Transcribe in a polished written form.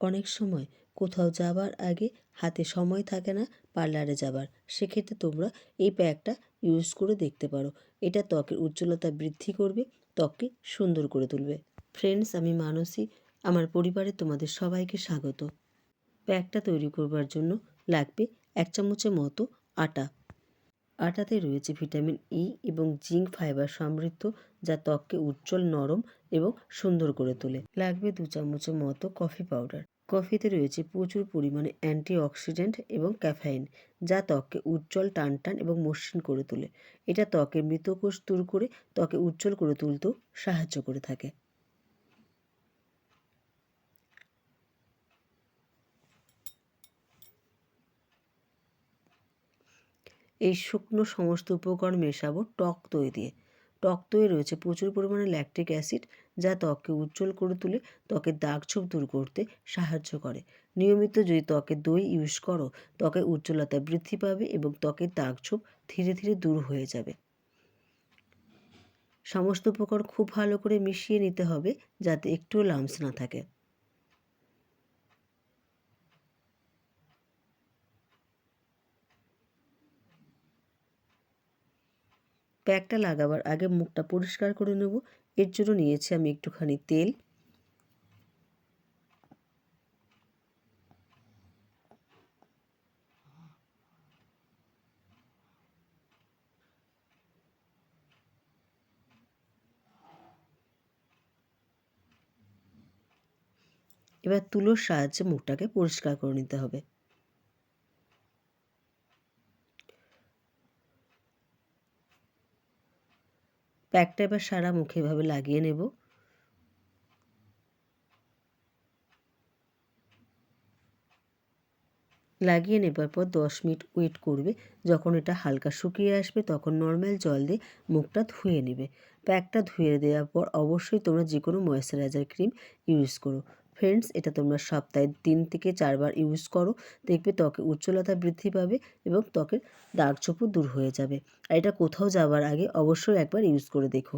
অনেক সময় কোথাও যাবার আগে হাতে সময় থাকে না পার্লারে যাবার, সেক্ষেত্রে তোমরা এই প্যাকটা ইউজ করে দেখতে পারো। এটা ত্বকের উজ্জ্বলতা বৃদ্ধি করবে, ত্বককে সুন্দর করে তুলবে। ফ্রেন্ডস, আমি মানসী, আমার পরিবারে তোমাদের সবাইকে স্বাগত। প্যাকটা তৈরি করবার জন্য লাগবে 1 চামচের মতো আটা। আটাতে রয়েছে ভিটামিন ই এবং জিঙ্ক ফাইবার সমৃদ্ধ, যা ত্বককে উজ্জ্বল, নরম এবং সুন্দর করে তোলে। লাগবে 2 চামচের মতো কফি পাউডার। কফিতে রয়েছে প্রচুর পরিমাণে অ্যান্টিঅক্সিডেন্ট এবং ক্যাফেইন, যা ত্বককে উজ্জ্বল, টানটান এবং মসৃণ করে তোলে। এটা ত্বকের মৃত কোষ দূর করে ত্বকে উজ্জ্বল করে তুলতেও সাহায্য করে থাকে। এই শুকনো সমস্ত উপকরণ মেশাবো টক দই দিয়ে। টক দইয়ে রয়েছে প্রচুর পরিমাণে ল্যাকটিক অ্যাসিড, যা ত্বককে উজ্জ্বল করে তুলে ত্বকের দাগ-ছোপ দূর করতে সাহায্য করে। নিয়মিত যদি ত্বকে দই ইউজ করো, ত্বকের উজ্জ্বলতা বৃদ্ধি পাবে এবং ত্বকের দাগ-ছোপ ধীরে ধীরে দূর হয়ে যাবে। সমস্ত উপকরণ খুব ভালো করে মিশিয়ে নিতে হবে, যাতে একটুও লাম্পস না থাকে। প্যাকটা লাগাবার আগে মুখটা পরিষ্কার করে নেব। এর জন্য নিয়েছি আমি একটুখানি তেল, এবার তুলোর সাহায্যে মুখটাকে পরিষ্কার করে নিতে হবে। প্যাকটা এবার সারা মুখে এভাবে লাগিয়ে নেব। লাগিয়ে নেবার পর 10 মিনিট ওয়েট করবে। যখন এটা হালকা শুকিয়ে আসবে, তখন নর্মাল জল দিয়ে মুখটা ধুয়ে নেবে। প্যাকটা ধুয়ে দেওয়ার পর অবশ্যই তোমরা যে কোনো ময়েশ্চারাইজার ক্রিম ইউজ করো। ফ্রেন্ডস, এটা তোমরা সপ্তাহে 3 থেকে 4 বার ইউজ করো। দেখবে ত্বকে উজ্জ্বলতা বৃদ্ধি পাবে এবং ত্বকের দাগ ছোপও দূর হয়ে যাবে। আর এটা কোথাও যাবার আগে অবশ্যই একবার ইউজ করে দেখো।